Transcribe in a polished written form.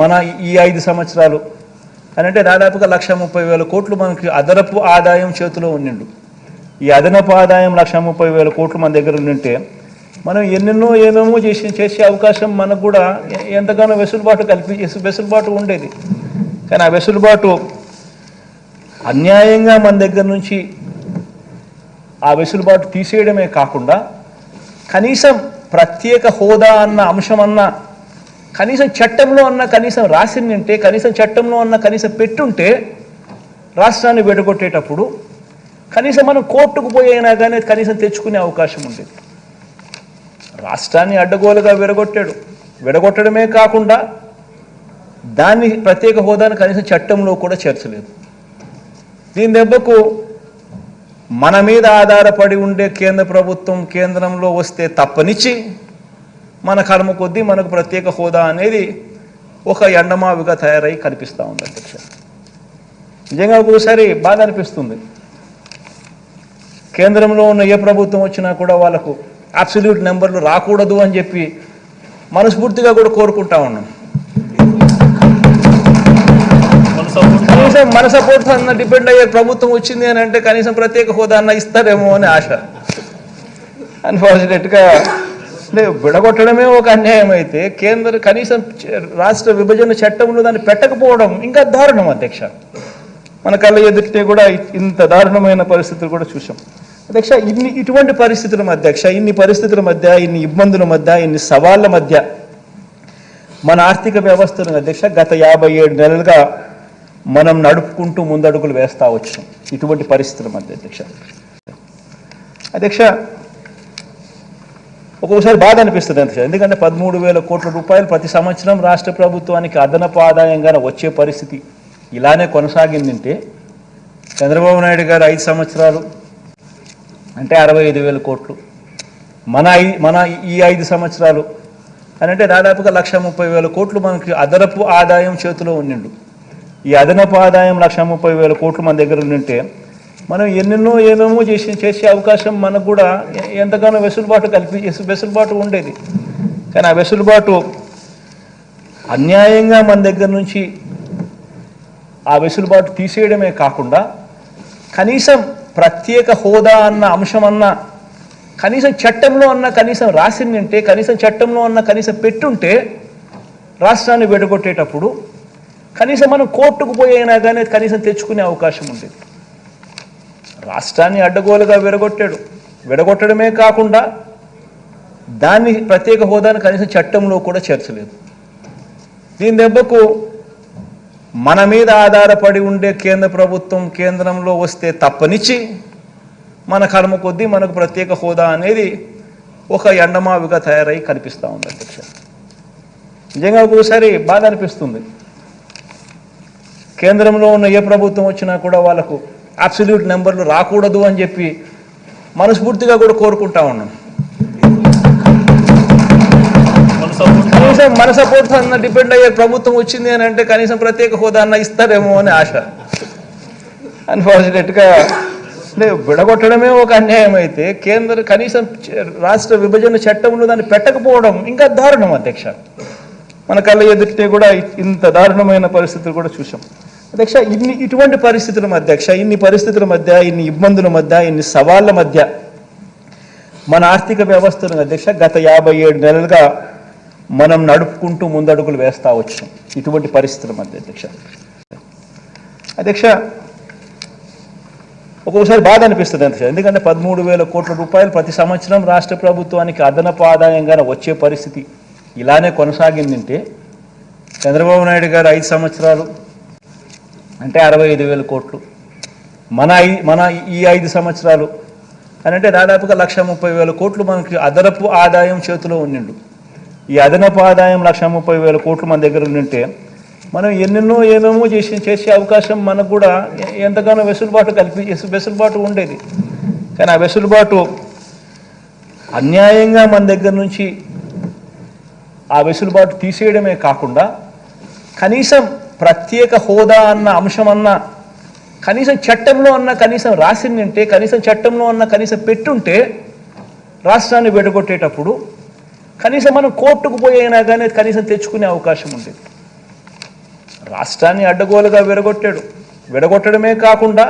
మన ఈ 5 సంవత్సరాలు అంటే దాదాపుగా 1,30,000 కోట్లు మనకి అదనపు ఆదాయం చేతిలో ఉండిండు. ఈ అదనపు ఆదాయం 1,30,000 కోట్లు మన దగ్గర ఉండింటే మనం ఏమేమో చేసే అవకాశం మనకు కూడా ఎంతగానో వెసులుబాటు ఉండేది. కానీ ఆ వెసులుబాటు అన్యాయంగా మన దగ్గర నుంచి ఆ వెసులుబాటు తీసేయడమే కాకుండా కనీసం ప్రత్యేక హోదా అన్న అంశం అన్న కనీసం చట్టంలో అన్న కనీసం రాసిందంటే కనీసం చట్టంలో అన్న కనీసం పెట్టుంటే రాష్ట్రాన్ని విడగొట్టేటప్పుడు కనీసం మనం కోర్టుకు పోయినా కానీ కనీసం తెచ్చుకునే అవకాశం ఉండేది. రాష్ట్రాన్ని అడ్డగోలుగా విడగొట్టడమే కాకుండా దాన్ని ప్రత్యేక హోదాను కనీసం చట్టంలో కూడా చేర్చలేదు. దీని దెబ్బకు మన మీద ఆధారపడి ఉండే కేంద్ర ప్రభుత్వం కేంద్రంలో వస్తే తప్పనిచ్చి మన కర్మ కొద్దీ మనకు ప్రత్యేక హోదా అనేది ఒక ఎండమావిగా తయారై కనిపిస్తూ ఉంది అధ్యక్ష. నిజంగా ఒకసారి బాధ అనిపిస్తుంది. కేంద్రంలో ఉన్న ఏ ప్రభుత్వం వచ్చినా కూడా వాళ్ళకు అబ్సల్యూట్ నెంబర్లు రాకూడదు అని చెప్పి మనస్ఫూర్తిగా కూడా కోరుకుంటా ఉన్నాం. కనీసం మన సపోర్ట్ అన్న డిపెండ్ అయ్యే ప్రభుత్వం వచ్చింది అని అంటే కనీసం ప్రత్యేక హోదా అన్న ఇస్తారేమో అని ఆశ. అన్ఫార్చునేట్గా విడగొట్టడమే ఒక అన్యాయం అయితే కనీసం రాష్ట్ర విభజన చట్టంలో దాన్ని పెట్టకపోవడం ఇంకా దారుణం అధ్యక్ష. మన కళ్ళ ఎదుటితే కూడా ఇంత దారుణమైన పరిస్థితులు కూడా చూసాం అధ్యక్ష. ఇటువంటి పరిస్థితుల మధ్య ఇన్ని పరిస్థితుల మధ్య, ఇన్ని ఇబ్బందుల మధ్య, ఇన్ని సవాళ్ళ మధ్య మన ఆర్థిక వ్యవస్థను అధ్యక్ష గత 57 నెలలుగా మనం నడుపుకుంటూ ముందడుగులు వేస్తూ వచ్చాం. ఇటువంటి పరిస్థితుల మధ్య అధ్యక్ష ఒక్కొక్కసారి బాధ అనిపిస్తుంది అధ్యక్ష. ఎందుకంటే 13,000 కోట్ల రూపాయలు ప్రతి సంవత్సరం రాష్ట్ర ప్రభుత్వానికి అదనపు ఆదాయంగా వచ్చే పరిస్థితి ఇలానే కొనసాగిందంటే చంద్రబాబు నాయుడు గారు 5 సంవత్సరాలు అంటే 65,000 కోట్లు, మన ఈ 5 సంవత్సరాలు అంటే దాదాపుగా 1,30,000 కోట్లు మనకి అదనపు ఆదాయం చేతిలో ఉండిండు. ఈ అదనపు ఆదాయం 1,30,000 కోట్లు మన దగ్గర ఉండింటే మనం ఏమేమో చేసే అవకాశం మనకు కూడా ఎంతగానో వెసులుబాటు ఉండేది. కానీ ఆ వెసులుబాటు అన్యాయంగా మన దగ్గర నుంచి ఆ వెసులుబాటు తీసేయడమే కాకుండా కనీసం ప్రత్యేక హోదా అన్న అంశం అన్న కనీసం చట్టంలో అన్న కనీసం రాసిందంటే కనీసం చట్టంలో అన్న కనీసం పెట్టుంటే రాష్ట్రాన్ని విడగొట్టేటప్పుడు కనీసం మనం కోర్టుకు పోయినా కానీ కనీసం తెచ్చుకునే అవకాశం ఉండేది. రాష్ట్రాన్ని అడ్డగోలుగా విడగొట్టడమే కాకుండా దాన్ని ప్రత్యేక హోదాను కనీసం చట్టంలో కూడా చేర్చలేదు. దీని దెబ్బకు మన మీద ఆధారపడి ఉండే కేంద్ర ప్రభుత్వం కేంద్రంలో వస్తే తప్పనిచ్చి మన కర్మ కొద్దీ మనకు ప్రత్యేక హోదా అనేది ఒక ఎండమావిగా తయారై కనిపిస్తూ ఉంది అధ్యక్ష. నిజంగా ఒకసారి బాధ అనిపిస్తుంది. కేంద్రంలో ఉన్న ఏ ప్రభుత్వం వచ్చినా కూడా వాళ్ళకు అబ్సల్యూట్ నెంబర్లు రాకూడదు అని చెప్పి మనస్ఫూర్తిగా కూడా కోరుకుంటా ఉన్నాం. కనీసం మన సపోర్ట్ అన్న డిపెండ్ అయ్యే ప్రభుత్వం వచ్చింది అని అంటే కనీసం ప్రత్యేక హోదా అన్న ఇస్తారేమో అని ఆశ. అన్ఫార్చునేట్గా విడగొట్టడమే ఒక అన్యాయం అయితే కనీసం రాష్ట్ర విభజన చట్టంలో దాన్ని పెట్టకపోవడం ఇంకా దారుణం అధ్యక్ష. మన కళ్ళ ఎదుటితే కూడా ఇంత దారుణమైన పరిస్థితులు కూడా చూసాం అధ్యక్ష. ఇటువంటి పరిస్థితుల మధ్య ఇన్ని పరిస్థితుల మధ్య, ఇన్ని ఇబ్బందుల మధ్య, ఇన్ని సవాళ్ళ మధ్య మన ఆర్థిక వ్యవస్థను అధ్యక్ష గత 57 నెలలుగా మనం నడుపుకుంటూ ముందడుగులు వేస్తూ వచ్చాం. ఇటువంటి పరిస్థితుల మధ్య అధ్యక్ష ఒక్కొక్కసారి బాధ అనిపిస్తుంది అధ్యక్ష. ఎందుకంటే 13,000 కోట్ల రూపాయలు ప్రతి సంవత్సరం రాష్ట్ర ప్రభుత్వానికి అదనపు ఆదాయంగా వచ్చే పరిస్థితి ఇలానే కొనసాగిందంటే చంద్రబాబు నాయుడు గారు 5 సంవత్సరాలు అంటే 65,000 కోట్లు, మన ఈ 5 సంవత్సరాలు అంటే దాదాపుగా 1,30,000 కోట్లు మనకి అదనపు ఆదాయం చేతిలో ఉండిండు. ఈ అదనపు ఆదాయం 1,30,000 కోట్లు మన దగ్గర ఉండింటే మనం ఏమేమో చేసే అవకాశం మనకు కూడా ఎంతగానో వెసులుబాటు ఉండేది. కానీ ఆ వెసులుబాటు అన్యాయంగా మన దగ్గర నుంచి ఆ వెసులుబాటు తీసేయడమే కాకుండా కనీసం ప్రత్యేక హోదా అన్న అంశం అన్న కనీసం చట్టంలో అన్న కనీసం రాసిందంటే కనీసం చట్టంలో అన్న కనీసం పెట్టుంటే రాష్ట్రాన్ని విడగొట్టేటప్పుడు కనీసం మనం కోర్టుకు పోయినా కానీ కనీసం తెచ్చుకునే అవకాశం ఉండేది. రాష్ట్రాన్ని అడ్డగోలుగా విడగొట్టాడు. విడగొట్టడమే కాకుండా